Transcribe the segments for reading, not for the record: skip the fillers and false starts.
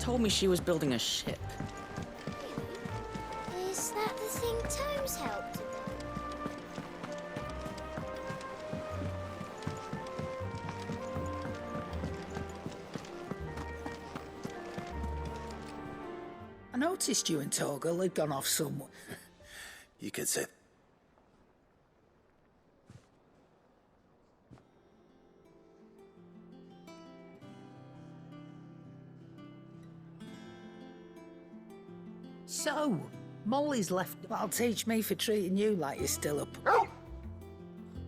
told me she was building a ship. Is that the thing Tomes helped with? I noticed you and Torgal had gone off somewhere. You could say. So, Molly's left. That'll teach me for treating you like you're still up.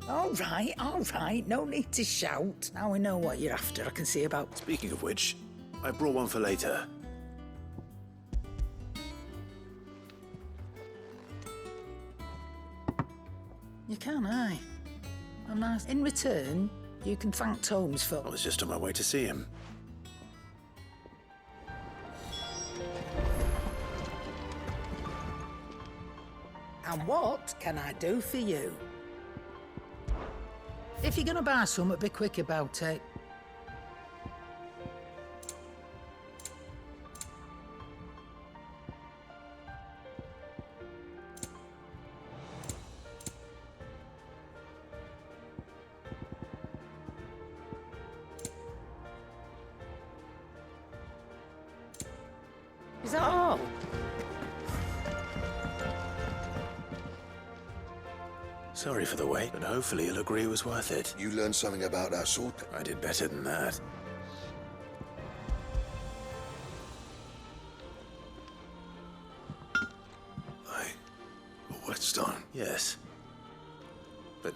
All right. No need to shout. Now we know what you're after. I can see about. Speaking of which, I brought one for later. You can, aye. I'm nice. In return, you can thank Tomes for. I was just on my way to see him. And what can I do for you? If you're gonna buy something, be quick about it. Is that all? Sorry for the wait, but hopefully you'll agree it was worth it. You learned something about that sword? I did better than that. Aye. A whetstone? Yes. But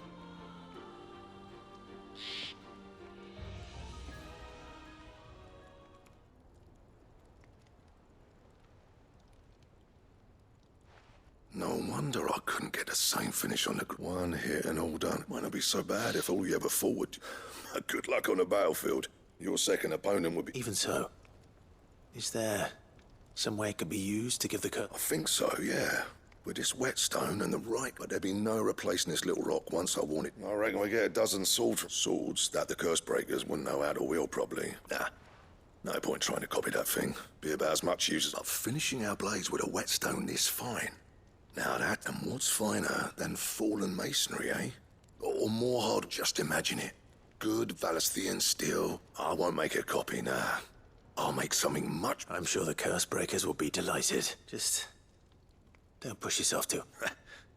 no wonder I couldn't get the same finish on the one hit and all done. Might not be so bad if all you ever forward. Good luck on the battlefield. Your second opponent would be. even so, is there some way it could be used to give the I think so, yeah. With this whetstone and the right, but there'd be no replacing this little rock once I worn it. I reckon we get a dozen swords that the curse breakers wouldn't know how to wield properly. Nah. No point trying to copy that thing. Be about as much use as finishing our blades with a whetstone this fine. Now that, and what's finer than fallen masonry, eh? Or more hard, just imagine it. Good Valesthian steel. I won't make a copy, nah. I'll make something much... I'm sure the curse breakers will be delighted. Just don't push yourself too.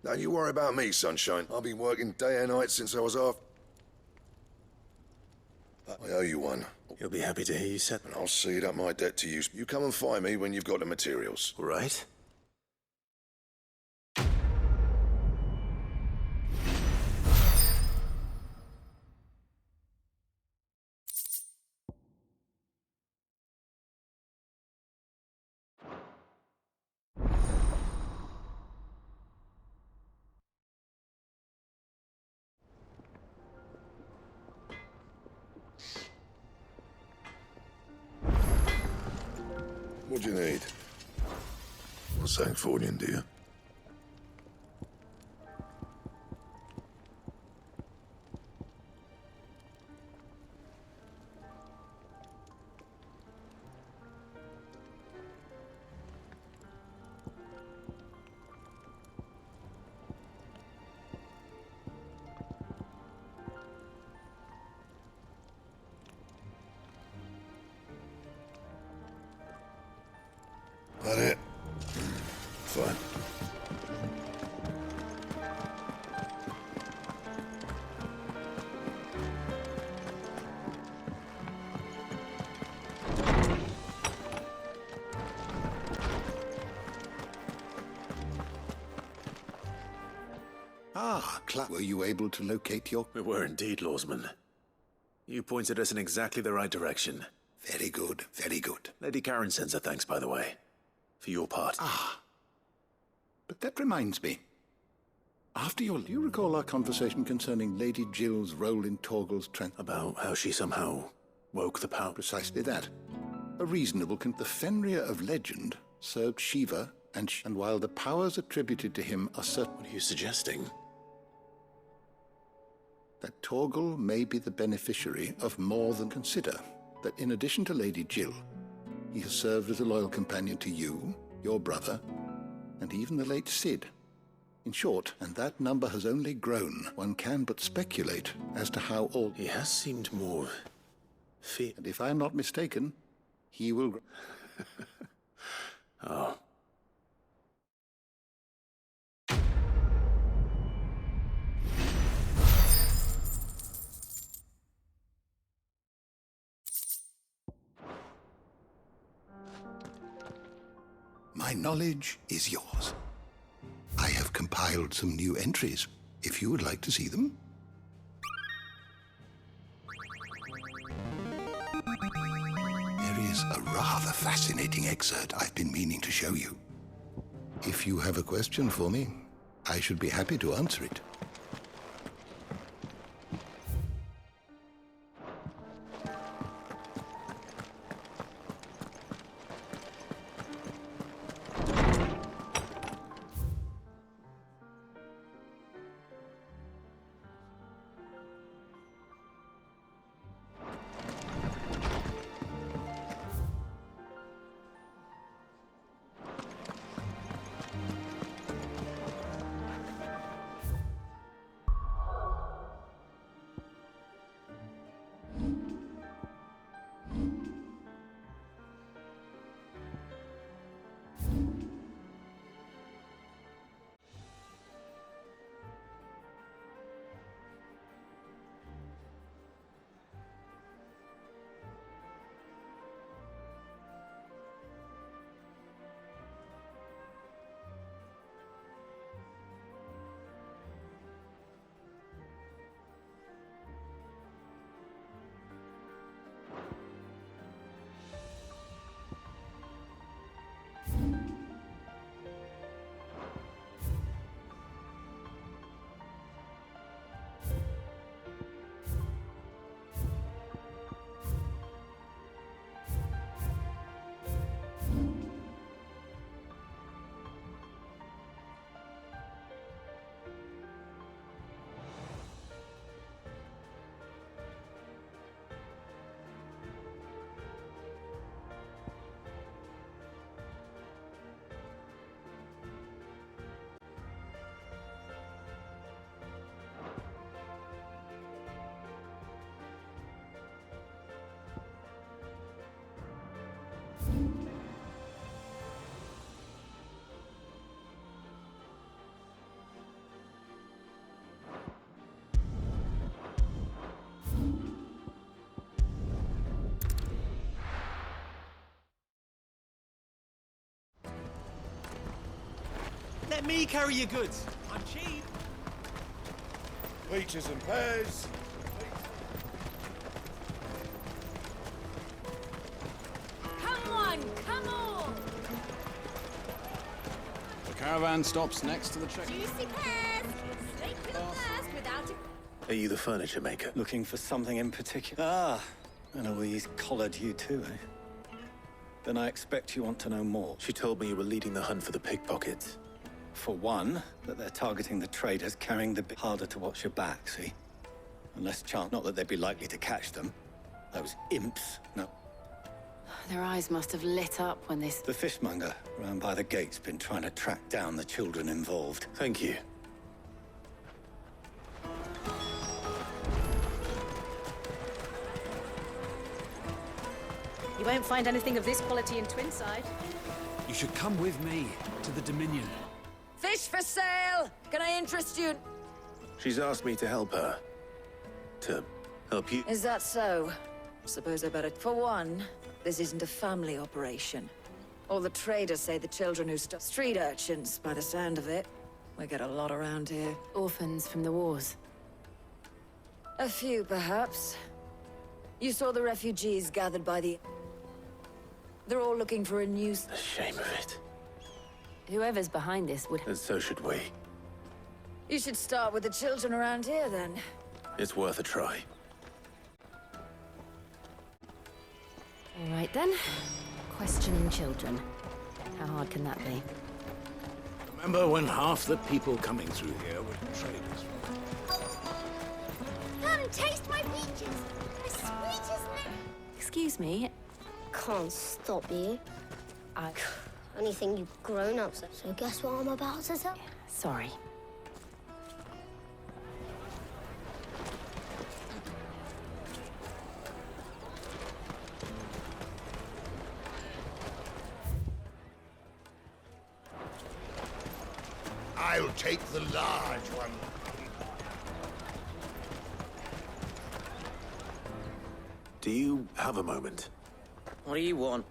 Don't you worry about me, sunshine. I've been working day and night since I was off. I owe you one. You'll be happy to hear you said. And I'll see that my debt to you. You come and find me when you've got the materials. All right. What do you need? What's that for you, dear? That it? Fine. Were you able to locate your... We were indeed, Lawsman. You pointed us in exactly the right direction. Very good, very good. Lady Karen sends her thanks, by the way, for your part. But that reminds me. Do you recall our conversation concerning Lady Jill's role in Torgal's About how she somehow woke the power? Precisely that. A reasonable the Fenrir of legend served Shiva, and while the powers attributed to him are certain... What are you suggesting? That Torgal may be the beneficiary of more than consider. That in addition to Lady Jill, He has served as a loyal companion to you, your brother, and even the late Sid. In short, and that number has only grown, one can but speculate as to how all... He has seemed more... And if I'm not mistaken, he will... Oh. My knowledge is yours. I have compiled some new entries, if you would like to see them. There is a rather fascinating excerpt I've been meaning to show you. If you have a question for me, I should be happy to answer it. Let me carry your goods. I'm cheap. Peaches and pears. Come on, come on! The caravan stops next to the check. Juicy pears! Slate your thirst without a... Are you the furniture maker? Looking for something in particular? Ah, and Eloise collared you too, eh? Then I expect you want to know more. She told me you were leading the hunt for the pickpockets. For one, that they're targeting the traders carrying the bit harder to watch your back, see? Unless chance, not that they'd be likely to catch them. Those imps, no. Their eyes must have lit up when this... The fishmonger round by the gate's been trying to track down the children involved. Thank you. You won't find anything of this quality in Twinside. You should come with me to the Dominion. Fish for sale! Can I interest you? She's asked me to help her. To help you? Is that so? Suppose I better... For one, this isn't a family operation. All the traders say the children who stop street urchins, by the sound of it. We get a lot around here. Orphans from the wars. A few, perhaps. You saw the refugees gathered by the... They're all looking for a new... The shame of it. Whoever's behind this would... And so should we. You should start with the children around here, then. It's worth a try. All right, then. Questioning children. How hard can that be? Remember when half the people coming through here were traders? Come, taste my peaches! As sweet as that! Excuse me, can't stop you. Only thing you grown-ups. So guess what I'm about to tell? Sorry. I'll take the large one. Do you have a moment? What do you want?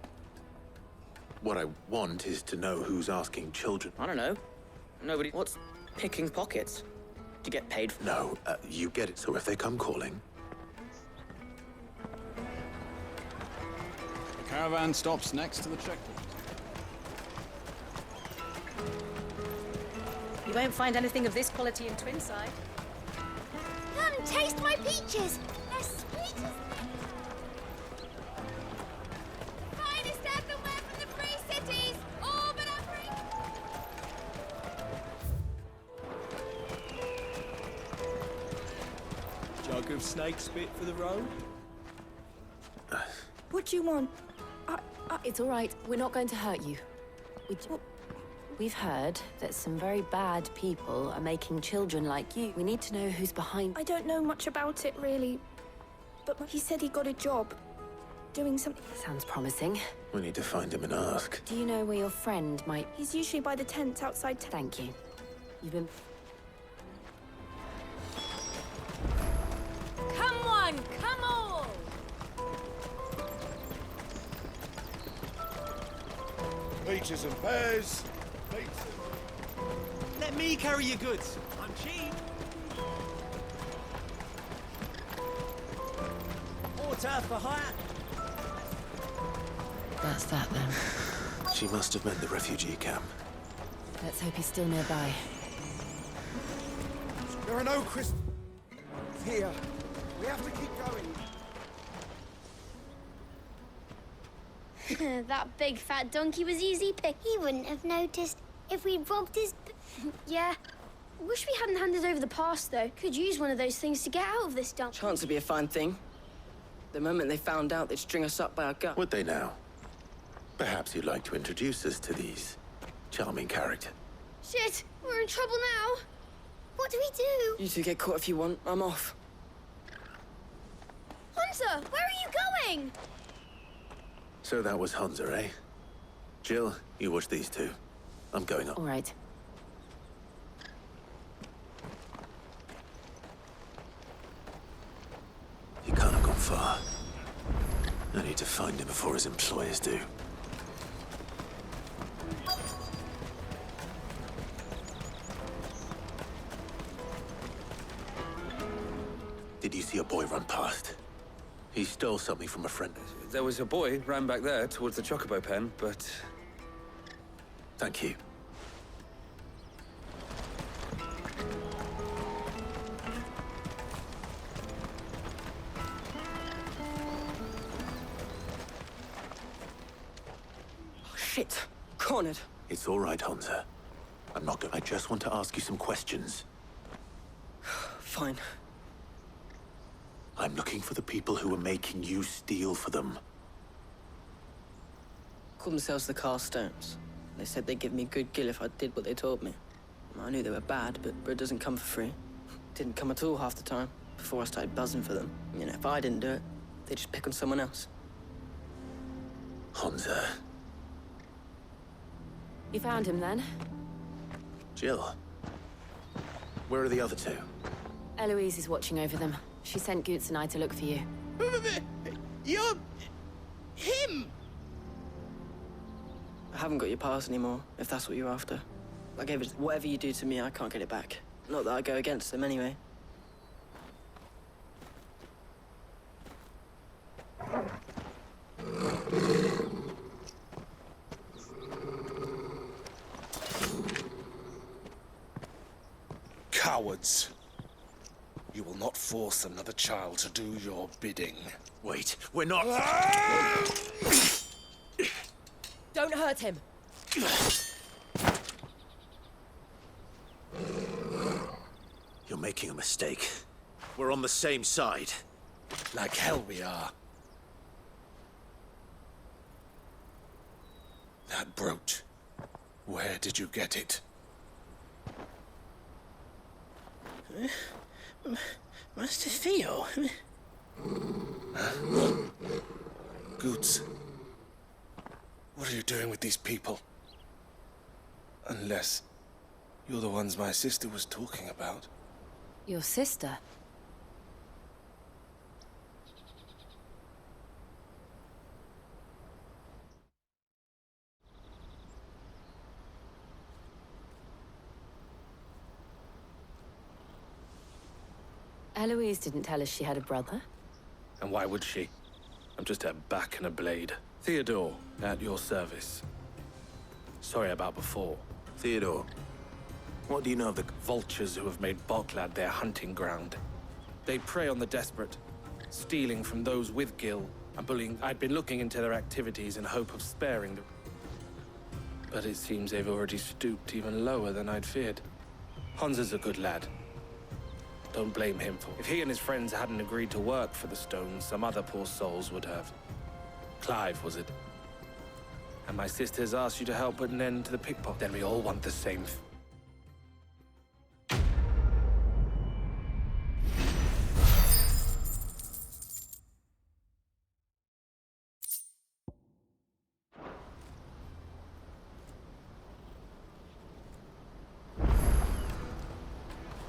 What I want is to know who's asking children. I don't know. Nobody. What's picking pockets? To get paid for? No, you get it. So if they come calling... The caravan stops next to the checkpoint. You won't find anything of this quality in Twinside. Come, taste my peaches. They're sweet as... Finest everywhere from the free cities. All but offering... Jug of snake spit for the road? What do you want? It's all right. We're not going to hurt you. We've heard that some very bad people are making children like you. We need to know who's behind... I don't know much about it, really. But he said he got a job. Doing something... Sounds promising. We need to find him and ask. Do you know where your friend might... He's usually by the tents outside... Thank you. You've been... Come on, come on. Peaches and pears. Let me carry your goods. I'm cheap. Water for hire. That's that, then. She must have meant the refugee camp. Let's hope he's still nearby. There are no crystals here. We have to keep going. That big fat donkey was easy pick. He wouldn't have noticed if we'd robbed his... Yeah. Wish we hadn't handed over the pass, though. Could use one of those things to get out of this dump. Chance would be a fine thing. The moment they found out, they'd string us up by our gut. Would they now? Perhaps you'd like to introduce us to these charming characters. Shit, we're in trouble now. What do we do? You two get caught if you want. I'm off. Hunter, where are you going? So that was Hunter, eh? Jill, you watch these two. I'm going up. All right. He can't have gone far. I need to find him before his employers do. Did you see a boy run past? He stole something from a friend. There was a boy ran back there towards the Chocobo pen, but... Thank you. Oh, shit. Cornered. It's all right, Hunter. I'm not going. I just want to ask you some questions. Fine. I'm looking for the people who are making you steal for them. Called themselves the Carstones. They said they'd give me good gill if I did what they told me. I knew they were bad, but bread doesn't come for free. Didn't come at all half the time, before I started buzzing for them. You know, if I didn't do it, they'd just pick on someone else. Hunter. You found him, then? Jill. Where are the other two? Eloise is watching over them. She sent Goots and I to look for you. You're... him! I haven't got your pass anymore, if that's what you're after. I gave it... Whatever you do to me, I can't get it back. Not that I go against them anyway. Cowards. You will not force another child to do your bidding. Wait, we're not... Don't hurt him. You're making a mistake. We're on the same side. Like hell we are. That brooch. Where did you get it? Master Theo? Goots. What are you doing with these people? Unless you're the ones my sister was talking about. Your sister? Eloise didn't tell us she had a brother. And why would she? I'm just a back and a blade. Theodore, at your service. Sorry about before. Theodore, what do you know of the vultures who have made Boklad their hunting ground? They prey on the desperate, stealing from those with Gil and bullying. I'd been looking into their activities in hope of sparing them. But it seems they've already stooped even lower than I'd feared. Hansa's a good lad. Don't blame him for. If he and his friends hadn't agreed to work for the stones, some other poor souls would have. Clive, was it? And my sisters asked you to help put an end to the pickpocket. Then we all want the same.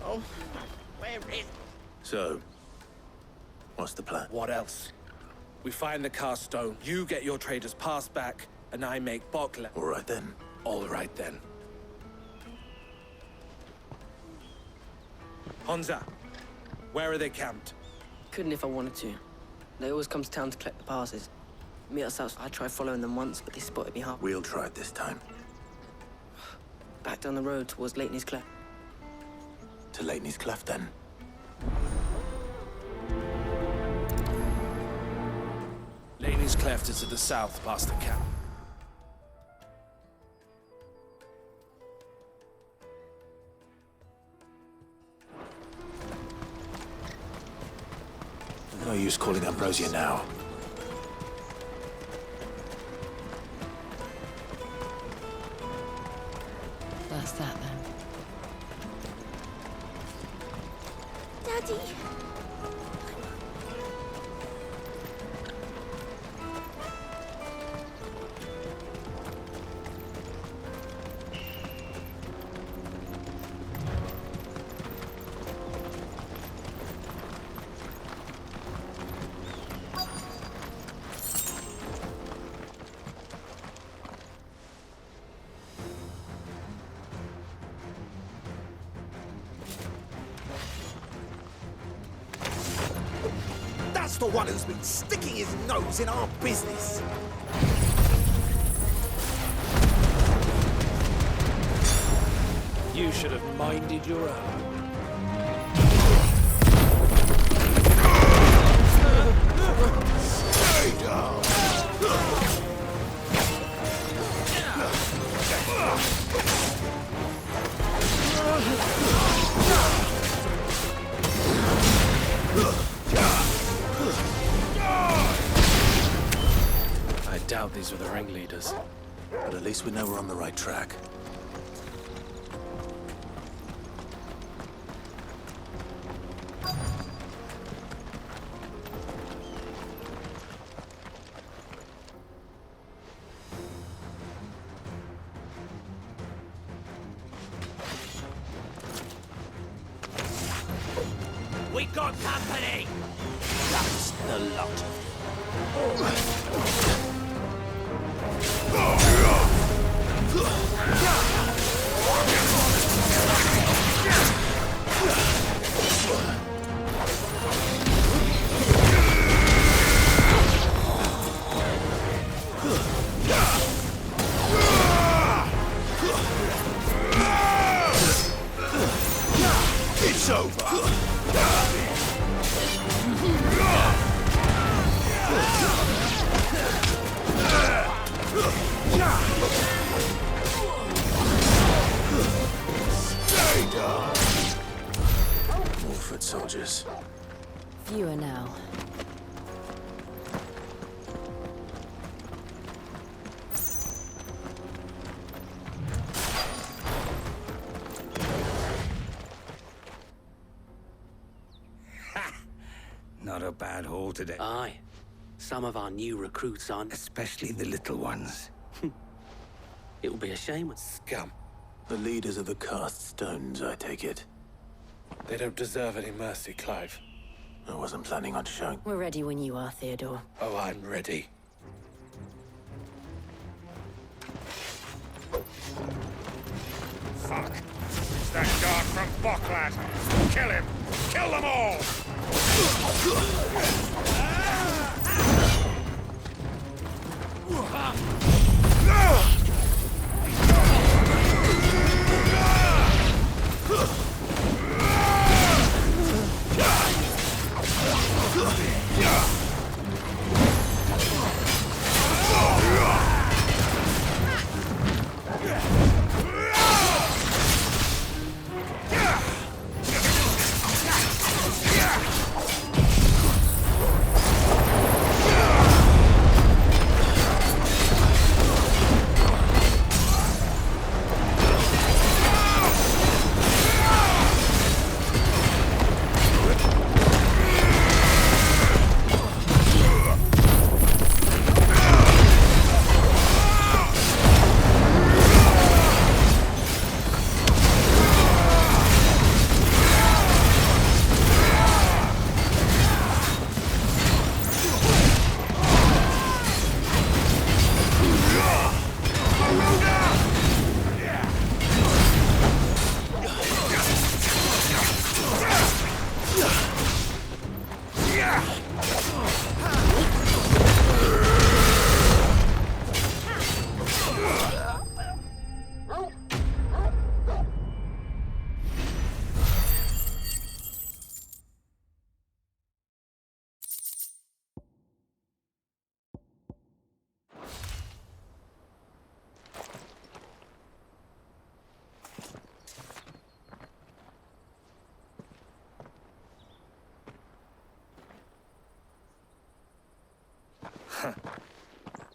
Oh, where is... So, what's the plan? What else? We find the cast stone, you get your traders pass back, and I make Boklad. All right then. All right then. Hansa, where are they camped? Couldn't if I wanted to. They always come to town to collect the passes. Meet us outside. I tried following them once, but they spotted me half. We'll try it this time. Back down the road towards Leighton's Cleft. To Leighton's Cleft, then. Leighton's Cleft is to the south, past the camp. No use calling Ambrosia now. That's that then. Daddy! That's the one who's been sticking his nose in our business. You should have minded your own. Stay down! I doubt these were the ringleaders. But at least we know we're on the right track. We got company! That's the lot. Not a bad haul today. Aye. Some of our new recruits aren't... Especially the little ones. It will be a shame when... Scum. The leaders of the cast stones, I take it. They don't deserve any mercy, Clive. I wasn't planning on showing. We're ready when you are, Theodore. Oh, I'm ready. Fuck. It's that guard from Bocklad. Kill him! Kill them all!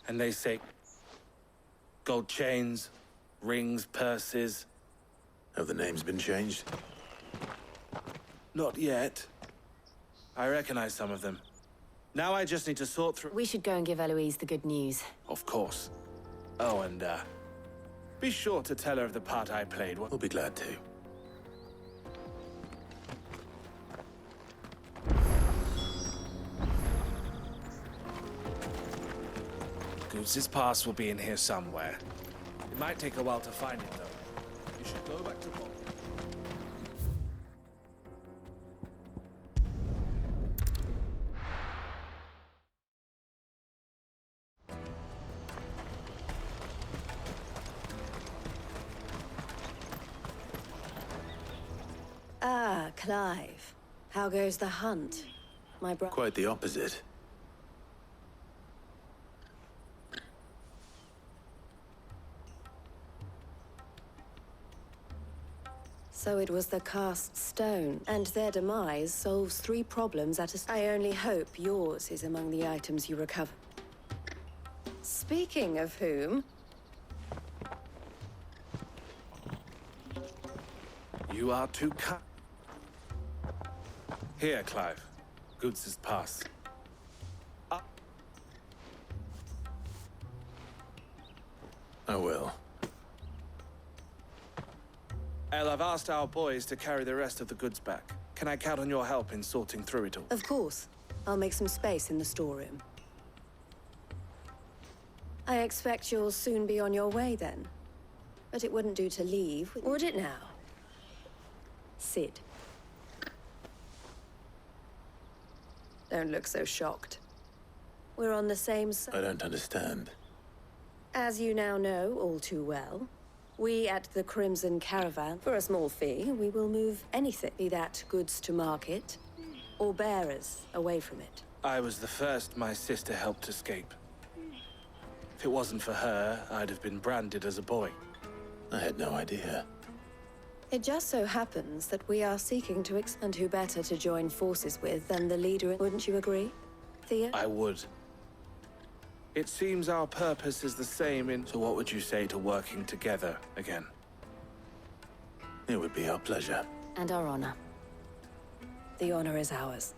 And they say... gold chains, rings, purses... Have the names been changed? Not yet. I recognize some of them. Now I just need to sort through... We should go and give Eloise the good news. Of course. Oh, and, be sure to tell her of the part I played. We'll be glad to. Goose's pass will be in here somewhere. It might take a while to find it, though. You should go back to Bob. Ah, Clive. How goes the hunt? My brother... Quite the opposite. So it was the cast stone, and their demise solves 3 problems at a... I only hope yours is among the items you recover. Speaking of whom... You are too kind. Here, Clive. Goose's pass. I will. Elle, I've asked our boys to carry the rest of the goods back. Can I count on your help in sorting through it all? Of course. I'll make some space in the storeroom. I expect you'll soon be on your way then. But it wouldn't do to leave, would it now? Sid. Don't look so shocked. We're on the same side. I don't understand. As you now know all too well, we at the Crimson Caravan, for a small fee, we will move anything, be that goods to market, or bearers away from it. I was the first my sister helped escape. If it wasn't for her, I'd have been branded as a boy. I had no idea. It just so happens that we are seeking to and who better to join forces with than the leader, wouldn't you agree, Thea? I would. It seems our purpose is the same in... So what would you say to working together again? It would be our pleasure. And our honor. The honor is ours.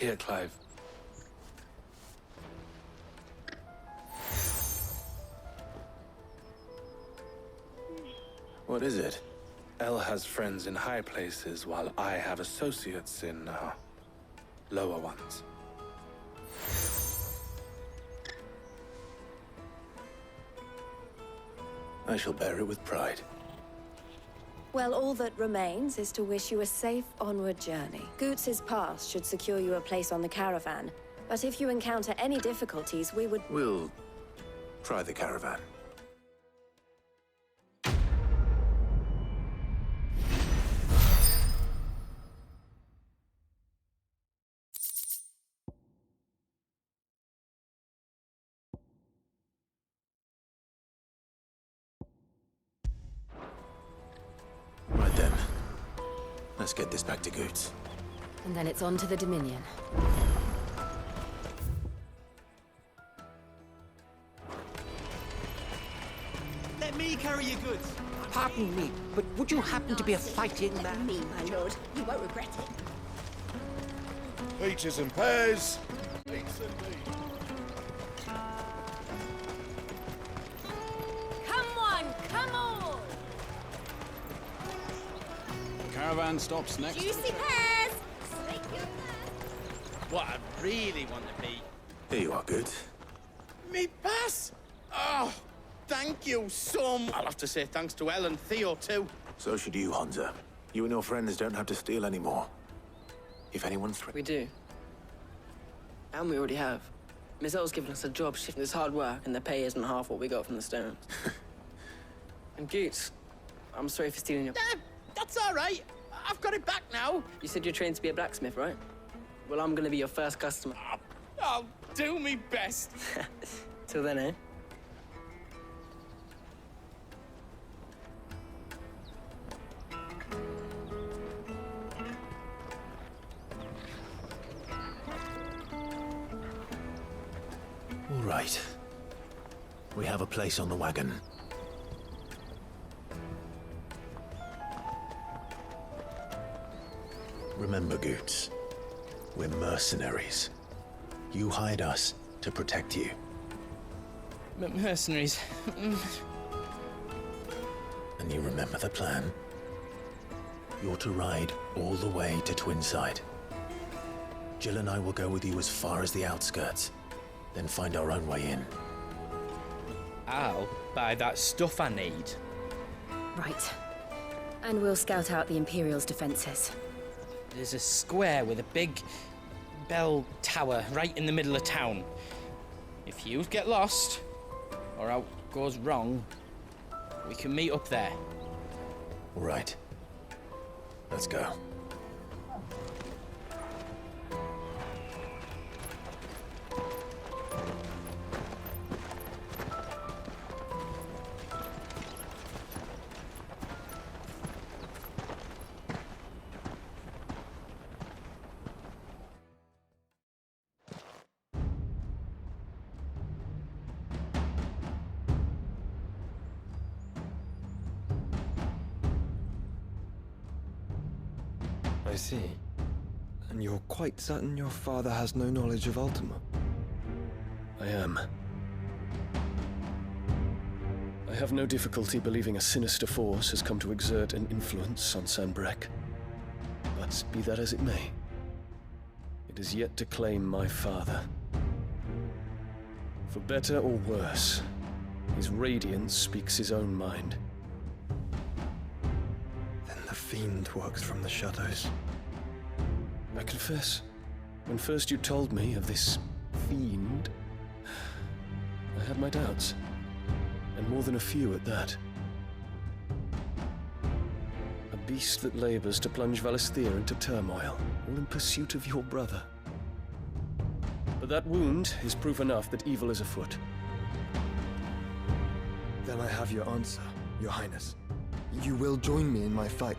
Here, Clive. What is it? Elle has friends in high places, while I have associates in, lower ones. I shall bear it with pride. Well, all that remains is to wish you a safe onward journey. Goots's pass should secure you a place on the caravan, but if you encounter any difficulties, we would... We'll try the caravan. Right then. Let's get this back to Goots. And then it's on to the Dominion. Let me carry your goods. Pardon me, but would you happen to be a fighting man? Me, my lord. You won't regret it. Peaches and pears. Peaches and peas. Come on, come on! The caravan stops next. Juicy pears! Snake your What I really want to be. Here you are, Goots. Me pass? Oh, thank you so much. I'll have to say thanks to Elle and Theo, too. So should you, Hansa. You and your friends don't have to steal anymore. If anyone's... We do. And we already have. Miss Elle's given us a job shifting this hard work, and the pay isn't half what we got from the Stones. And Goots, I'm sorry for stealing your... That's all right. I've got it back now. You said you're trained to be a blacksmith, right? Well, I'm gonna be your first customer. I'll do me best. Till then, eh? All right. We have a place on the wagon. Remember, Goots, we're mercenaries. You hired us to protect you. Mercenaries. And you remember the plan? You're to ride all the way to Twinside. Jill and I will go with you as far as the outskirts, then find our own way in. I'll buy that stuff I need. Right. And we'll scout out the Imperial's defenses. There's a square with a big bell tower right in the middle of town. If you get lost, or out goes wrong, we can meet up there. All right. Let's go. I see. And you're quite certain your father has no knowledge of Ultima? I am. I have no difficulty believing a sinister force has come to exert an influence on Sanbreque. But be that as it may, it is yet to claim my father. For better or worse, his radiance speaks his own mind. Then the Fiend works from the shadows. I confess, when first you told me of this Fiend, I had my doubts. And more than a few at that. A beast that labors to plunge Valisthea into turmoil, all in pursuit of your brother. But that wound is proof enough that evil is afoot. Then I have your answer, Your Highness. You will join me in my fight.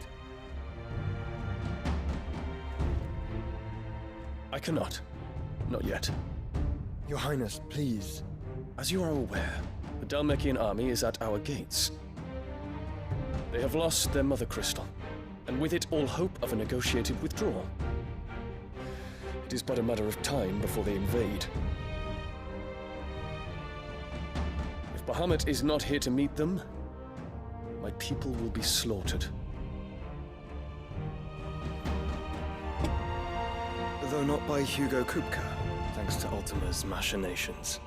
I cannot. Not yet. Your Highness, please. As you are aware, the Dhalmekian army is at our gates. They have lost their mother crystal, and with it all hope of a negotiated withdrawal. It is but a matter of time before they invade. If Bahamut is not here to meet them, my people will be slaughtered. Though not by Hugo Kupka, thanks to Ultima's machinations.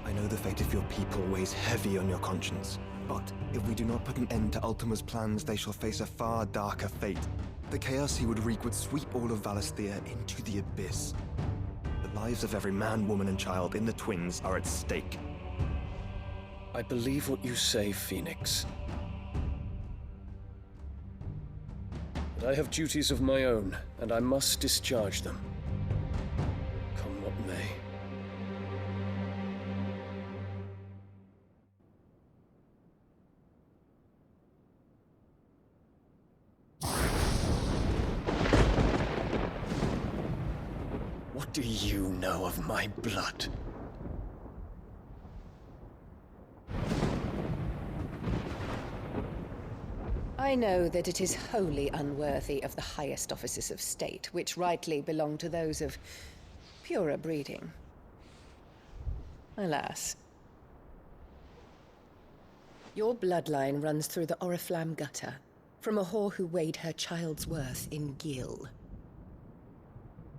I know the fate of your people weighs heavy on your conscience, but if we do not put an end to Ultima's plans, they shall face a far darker fate. The chaos he would wreak would sweep all of Valisthea into the abyss. The lives of every man, woman, and child in the Twins are at stake. I believe what you say, Phoenix. But I have duties of my own, and I must discharge them. Come what may. What do you know of my blood? I know that it is wholly unworthy of the highest offices of state, which rightly belong to those of purer breeding. Alas. Your bloodline runs through the Oriflamme gutter, from a whore who weighed her child's worth in gil.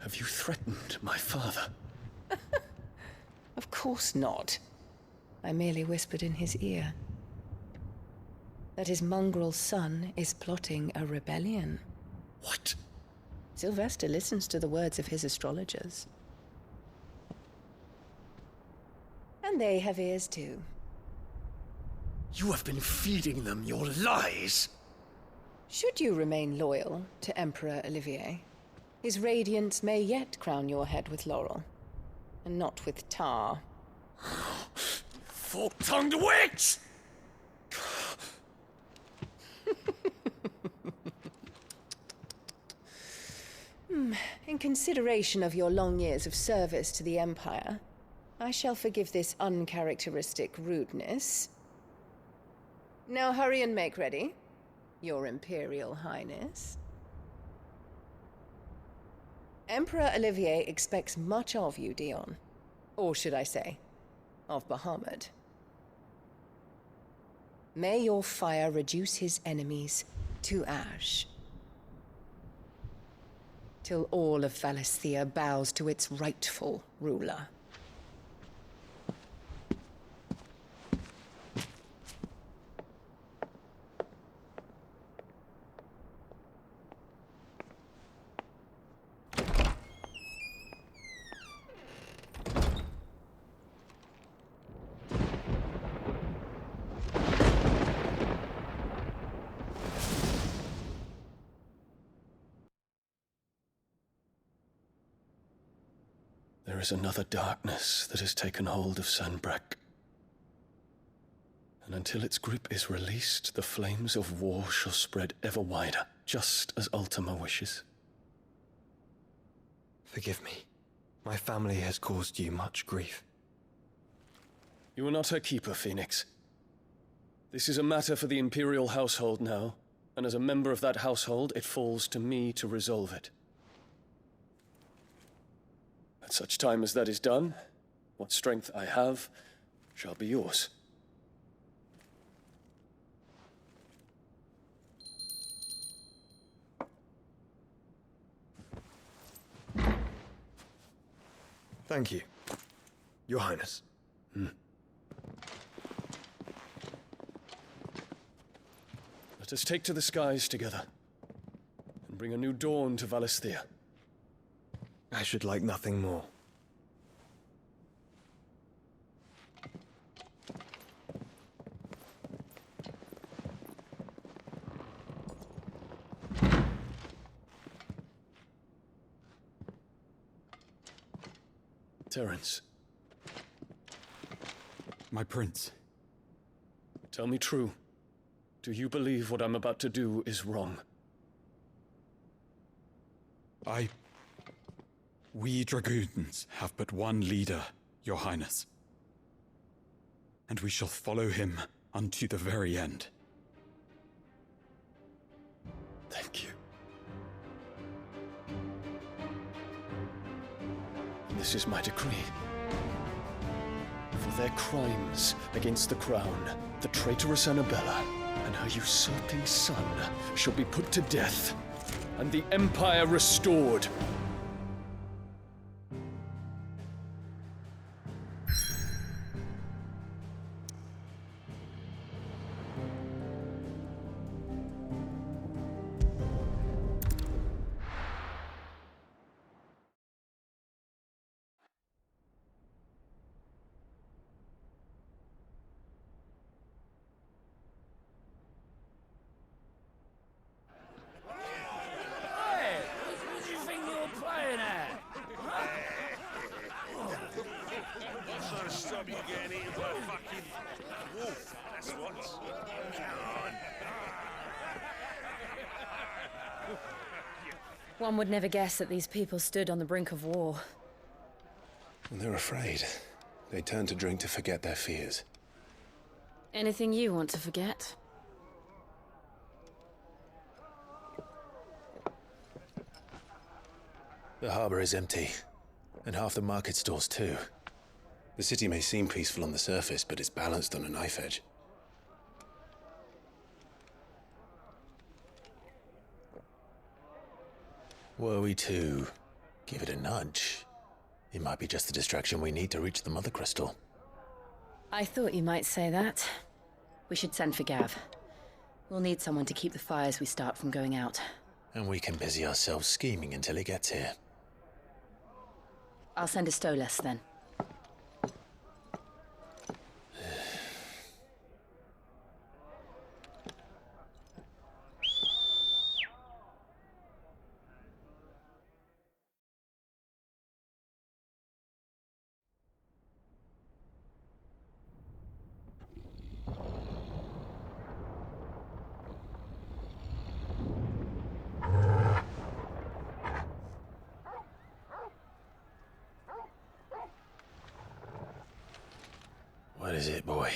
Have you threatened my father? Of course not. I merely whispered in his ear that his mongrel son is plotting a rebellion. What? Sylvester listens to the words of his astrologers. And they have ears too. You have been feeding them your lies! Should you remain loyal to Emperor Olivier, his radiance may yet crown your head with laurel, and not with tar. Fork-tongued witch! In consideration of your long years of service to the Empire, I shall forgive this uncharacteristic rudeness. Now hurry and make ready, Your Imperial Highness. Emperor Olivier expects much of you, Dion. Or should I say, of Bahamut. May your fire reduce his enemies to ash, till all of Valisthea bows to its rightful ruler. There is another darkness that has taken hold of Sanbreque. And until its grip is released, the flames of war shall spread ever wider, just as Ultima wishes. Forgive me. My family has caused you much grief. You are not her keeper, Phoenix. This is a matter for the Imperial household now, and as a member of that household, it falls to me to resolve it. At such time as that is done, what strength I have shall be yours. Thank you, Your Highness. Let us take to the skies together, and bring a new dawn to Valisthea. I should like nothing more. Terence. My prince. Tell me true. Do you believe what I'm about to do is wrong? We dragoons have but one leader, Your Highness. And we shall follow him unto the very end. Thank you. This is my decree. For their crimes against the crown, the traitorous Annabella and her usurping son shall be put to death, and the Empire restored. One would never guess that these people stood on the brink of war. When they're afraid, they turn to drink to forget their fears. Anything you want to forget? The harbor is empty, and half the market stalls too. The city may seem peaceful on the surface, but it's balanced on a knife edge. Were we to give it a nudge, it might be just the distraction we need to reach the Mother Crystal. I thought you might say that. We should send for Gav. We'll need someone to keep the fires we start from going out. And we can busy ourselves scheming until he gets here. I'll send a Stolas then. What is it, boy?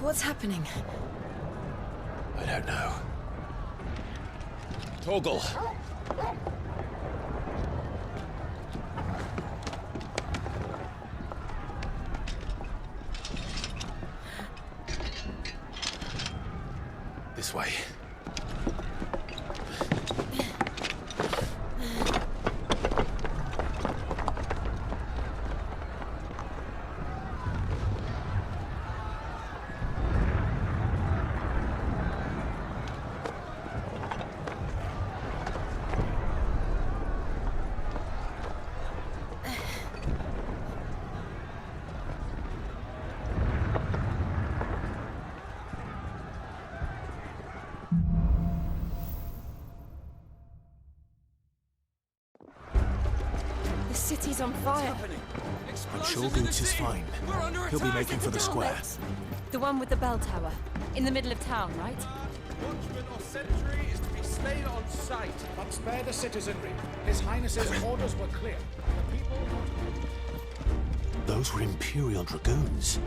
What's happening? I don't know. Torgal! This way. The city's on fire. I'm sure Goots is fine. He'll be making for the square. The one with the bell tower. In the middle of town, right? Watchman or sentry is to be slain on sight. But spare the citizenry. His Highness's orders were clear. The people... Those were Imperial Dragoons.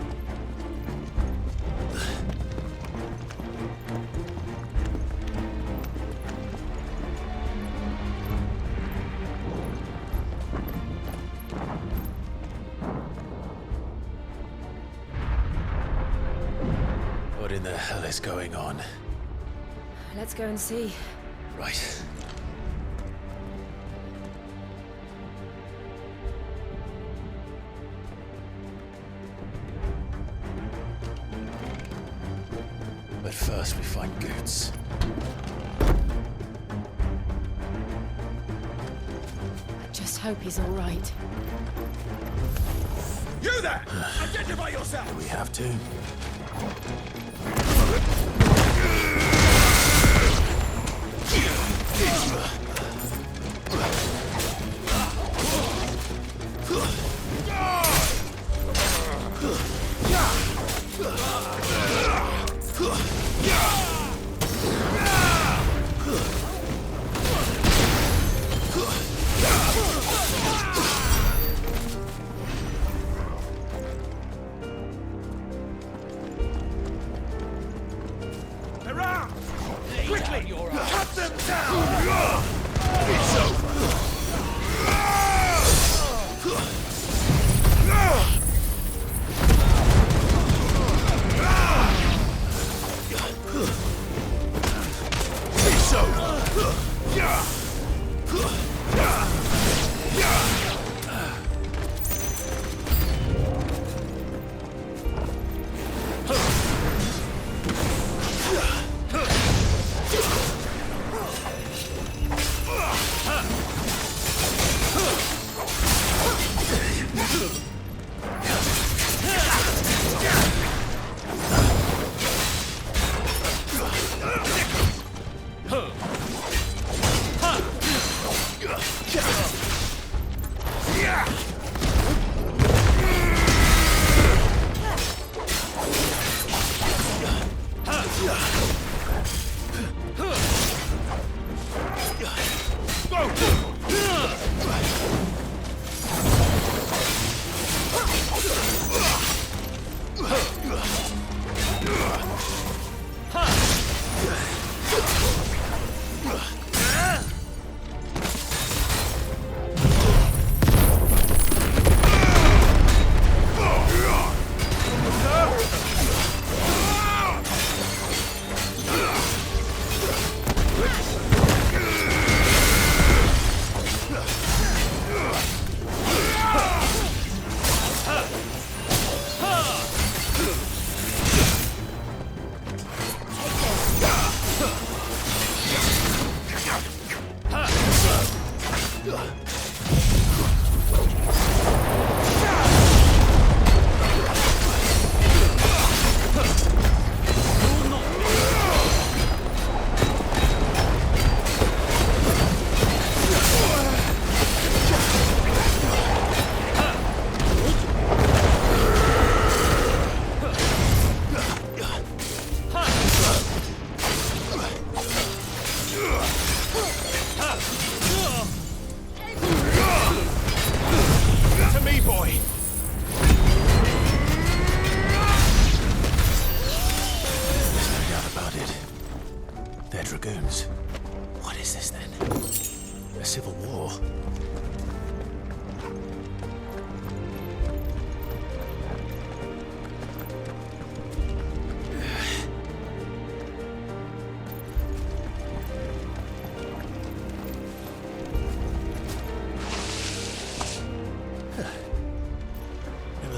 What in the hell is going on? Let's go and see. Right. But first we find Goots. Just hope he's all right. You there! Identify yourself! Do we have to?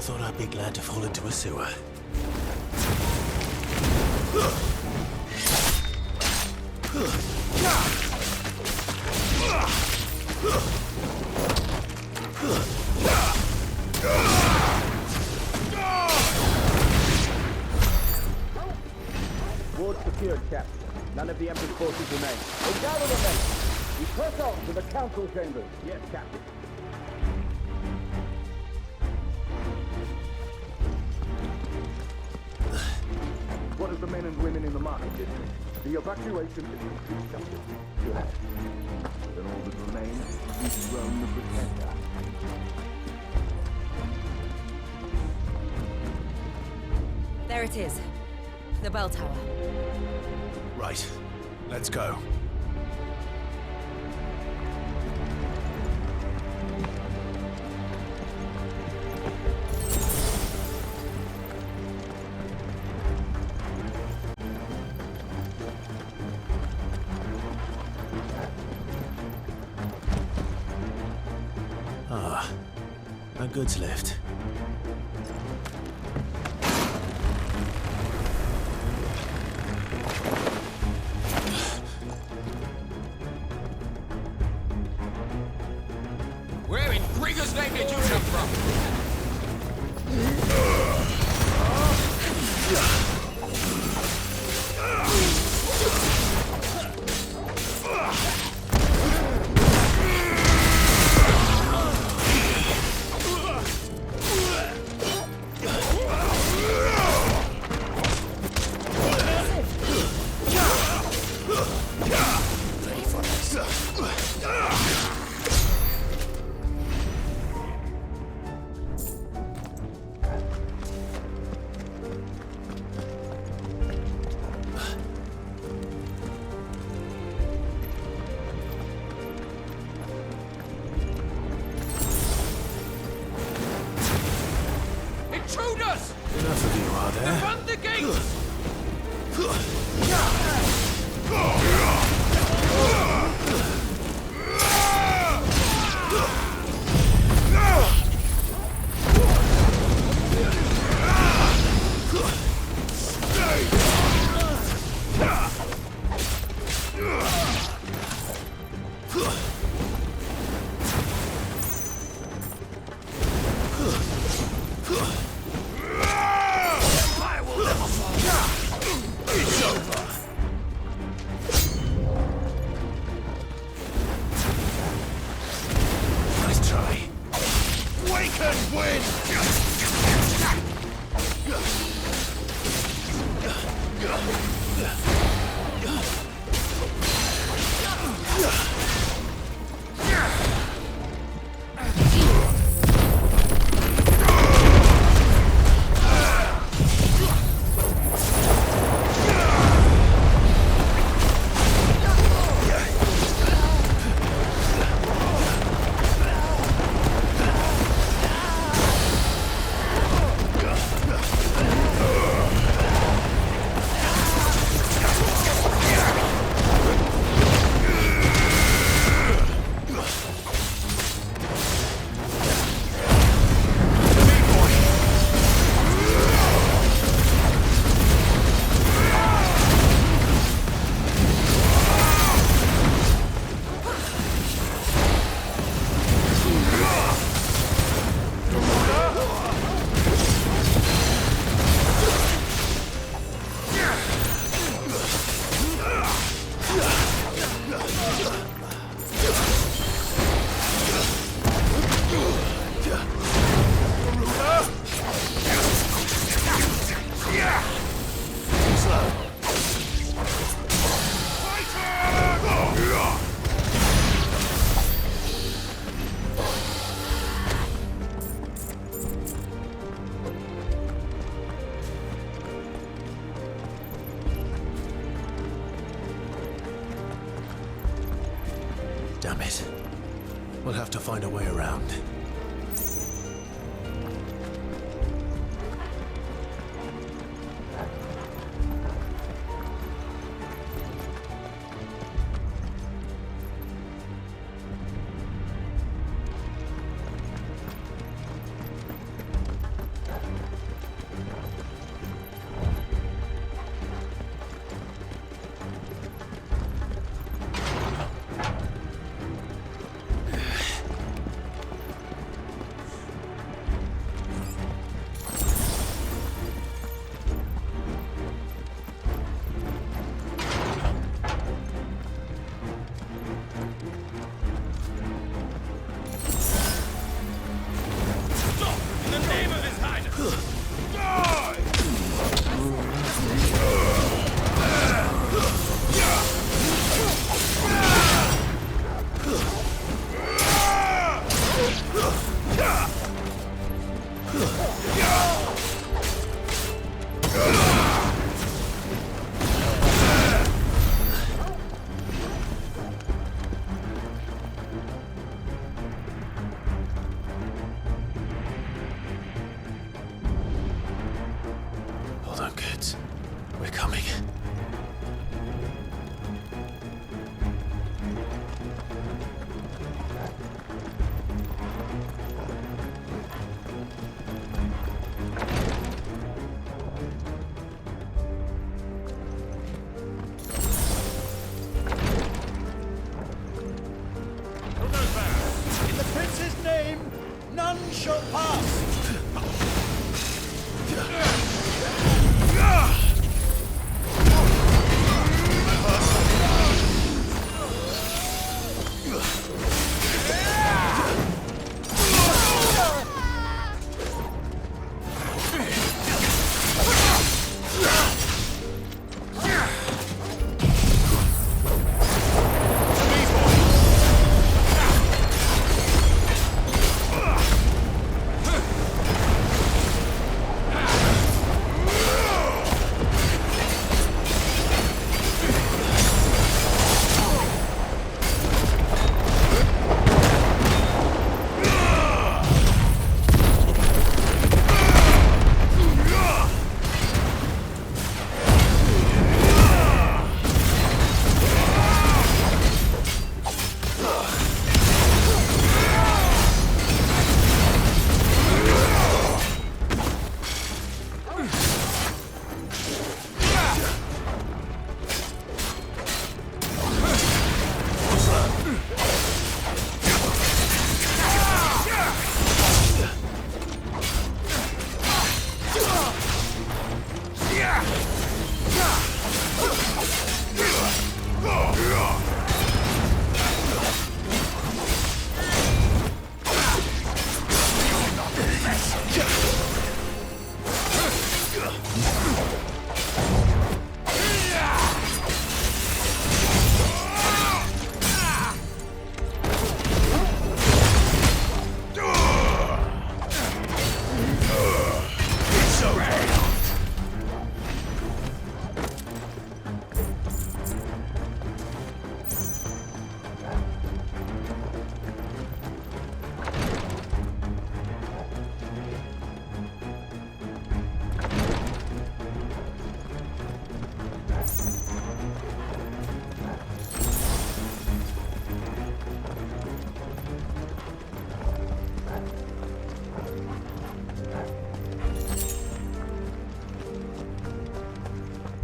Thought I'd be glad to fall into a sewer. Ward secured, Captain. None of the Emperor's forces remain. They gather the men. We press on to the council chambers. Yes, Captain. What of the men and women in the market district? The evacuation is constructed. Good. Then all that remains is Rome the Pretender. There it is. The bell tower. Right. Let's go. A goods lift. Where in Gregor's name did you come from? Intruders! Enough of you, are there? Defend the gates! We'll have to find a way around. In the prince's name, none shall pass.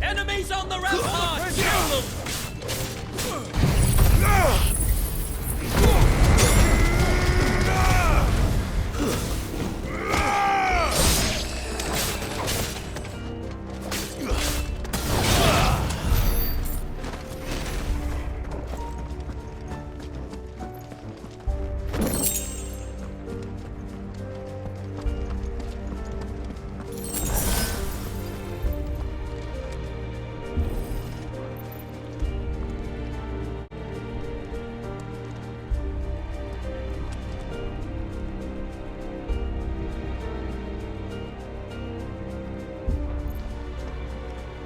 Enemies on the rampart! Kill them!